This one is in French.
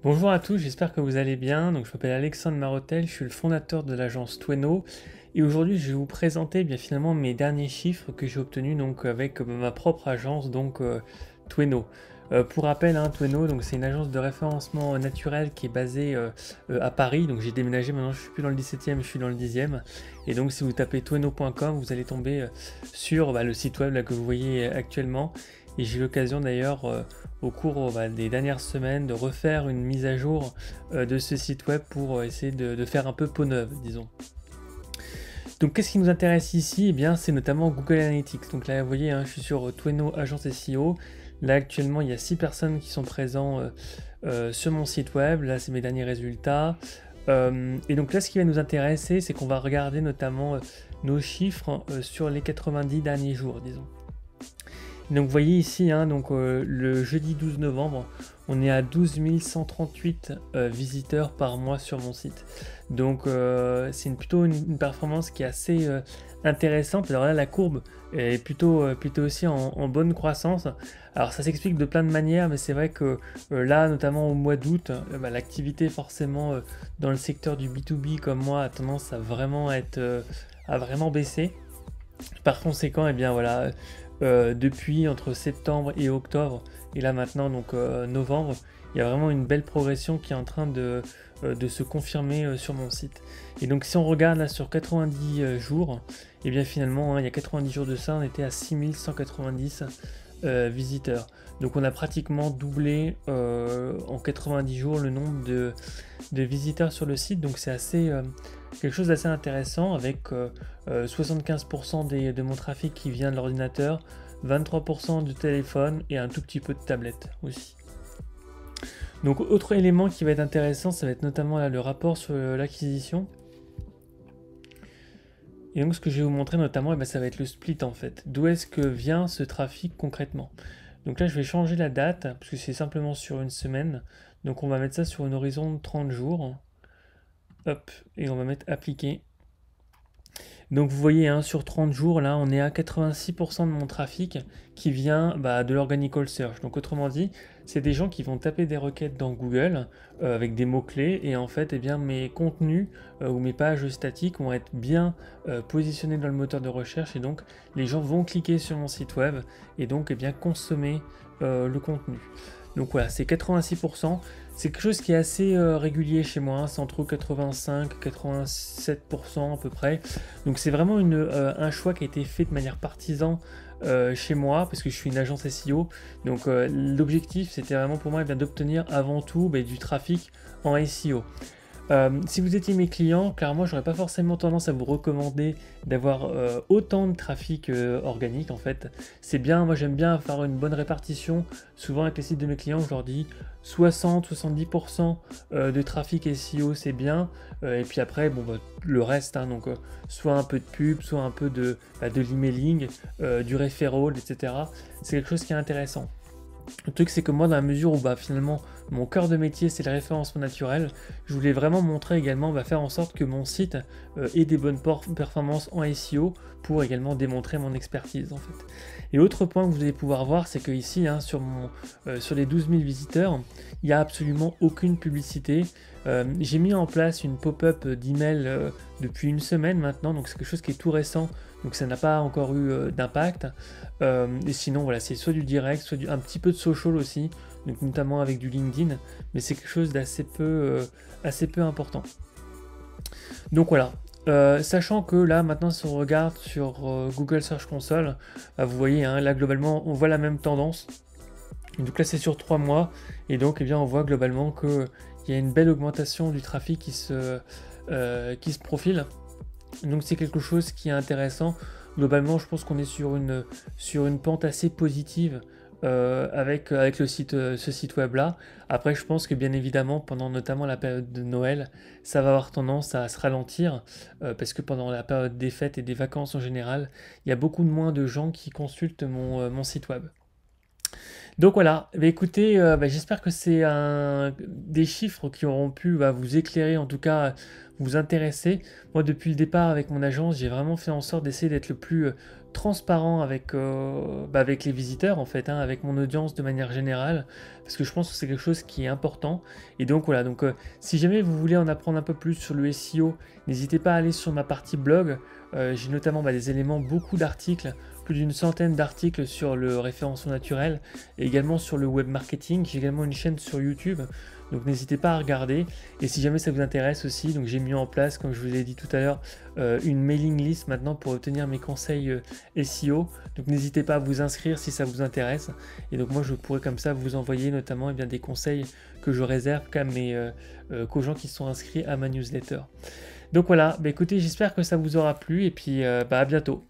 Bonjour à tous, j'espère que vous allez bien. Donc, je m'appelle Alexandre Marotel, je suis le fondateur de l'agence Tweno et aujourd'hui je vais vous présenter bien finalement mes derniers chiffres que j'ai obtenus donc avec ma propre agence Tweno. Pour rappel, Tweno donc c'est une agence de référencement naturel qui est basée à Paris. Donc j'ai déménagé maintenant, je suis plus dans le 17e, je suis dans le 10e. Et donc si vous tapez tweno.com, vous allez tomber sur le site web là, que vous voyez actuellement. Et j'ai eu l'occasion d'ailleurs au cours des dernières semaines de refaire une mise à jour de ce site web pour essayer de faire un peu peau neuve, disons. Donc qu'est-ce qui nous intéresse ici? Eh bien c'est notamment Google Analytics. Donc là vous voyez, je suis sur Tweno Agence SEO. Là actuellement il y a 6 personnes qui sont présentes sur mon site web. Là c'est mes derniers résultats. Et donc là ce qui va nous intéresser, c'est qu'on va regarder notamment nos chiffres sur les 90 derniers jours, disons. Donc vous voyez ici, le jeudi 12 novembre, on est à 12 138 visiteurs par mois sur mon site. Donc c'est plutôt une performance qui est assez intéressante. Alors là, la courbe est plutôt aussi en bonne croissance. Alors ça s'explique de plein de manières, mais c'est vrai que là, notamment au mois d'août, l'activité forcément dans le secteur du B2B comme moi a tendance à vraiment à vraiment baisser. Par conséquent, eh bien voilà, depuis entre septembre et octobre, et là maintenant donc novembre, il y a vraiment une belle progression qui est en train de se confirmer sur mon site. Et donc si on regarde là sur 90 jours, et bien finalement il y a 90 jours de ça, on était à 6190 visiteurs. Donc on a pratiquement doublé en 90 jours le nombre de visiteurs sur le site, donc c'est assez quelque chose d'assez intéressant avec 75% de mon trafic qui vient de l'ordinateur, 23% du téléphone et un tout petit peu de tablette aussi. Donc autre élément qui va être intéressant, ça va être notamment là, le rapport sur l'acquisition. Et donc ce que je vais vous montrer notamment, ça va être le split en fait. D'où est-ce que vient ce trafic concrètement? Donc là je vais changer la date, parce que c'est simplement sur une semaine. Donc on va mettre ça sur un horizon de 30 jours. Hop, et on va mettre appliquer. Donc vous voyez, sur 30 jours, là, on est à 86% de mon trafic qui vient de l'organical search. Donc autrement dit, c'est des gens qui vont taper des requêtes dans Google avec des mots-clés et en fait, eh bien, mes contenus ou mes pages statiques vont être bien positionnés dans le moteur de recherche et donc les gens vont cliquer sur mon site web et donc eh bien, consommer le contenu. Donc voilà, c'est 86%. C'est quelque chose qui est assez régulier chez moi, c'est entre 85 et 87% à peu près. Donc c'est vraiment un choix qui a été fait de manière partisan chez moi, parce que je suis une agence SEO. Donc l'objectif, c'était vraiment pour moi d'obtenir avant tout du trafic en SEO. Si vous étiez mes clients, clairement, j'aurais pas forcément tendance à vous recommander d'avoir autant de trafic organique en fait. C'est bien, moi j'aime bien faire une bonne répartition. Souvent avec les sites de mes clients, je leur dis 60-70% de trafic SEO, c'est bien. Et puis après, le reste, donc soit un peu de pub, soit un peu de l'emailing, du referral, etc. C'est quelque chose qui est intéressant. Le truc c'est que moi dans la mesure où finalement mon cœur de métier c'est le référencement naturel, je voulais vraiment montrer également, faire en sorte que mon site ait des bonnes performances en SEO pour également démontrer mon expertise en fait. Et l'autre point que vous allez pouvoir voir, c'est que ici sur les 12 000 visiteurs, il n'y a absolument aucune publicité. J'ai mis en place une pop-up d'email depuis une semaine maintenant, donc c'est quelque chose qui est tout récent, donc ça n'a pas encore eu d'impact. Et sinon voilà, c'est soit du direct, soit un petit peu de social aussi, donc notamment avec du LinkedIn, mais c'est quelque chose d'assez peu important. Donc voilà. Sachant que là maintenant si on regarde sur Google Search Console, vous voyez là globalement on voit la même tendance. Et donc là c'est sur 3 mois et donc eh bien, on voit globalement qu'il y a une belle augmentation du trafic qui se profile. Donc c'est quelque chose qui est intéressant. Globalement je pense qu'on est sur une pente assez positive avec ce site web là. Après je pense que bien évidemment pendant notamment la période de Noël ça va avoir tendance à se ralentir parce que pendant la période des fêtes et des vacances en général il y a beaucoup moins de gens qui consultent mon site web. Donc voilà, écoutez, j'espère que c'est des chiffres qui auront pu vous éclairer, en tout cas vous intéresser. Moi depuis le départ avec mon agence, j'ai vraiment fait en sorte d'essayer d'être le plus transparent avec les visiteurs en fait, hein, avec mon audience de manière générale, parce que je pense que c'est quelque chose qui est important. Et donc voilà, donc si jamais vous voulez en apprendre un peu plus sur le SEO, n'hésitez pas à aller sur ma partie blog. J'ai notamment des éléments, beaucoup d'articles, plus d'une centaine d'articles sur le référencement naturel et également sur le web marketing. J'ai également une chaîne sur YouTube, donc n'hésitez pas à regarder. Et si jamais ça vous intéresse aussi, donc j'ai mis en place, comme je vous l'ai dit tout à l'heure, une mailing list maintenant pour obtenir mes conseils SEO. Donc n'hésitez pas à vous inscrire si ça vous intéresse. Et donc moi je pourrais comme ça vous envoyer notamment des conseils que je réserve qu'aux gens qui sont inscrits à ma newsletter. Donc voilà, écoutez, j'espère que ça vous aura plu et puis à bientôt.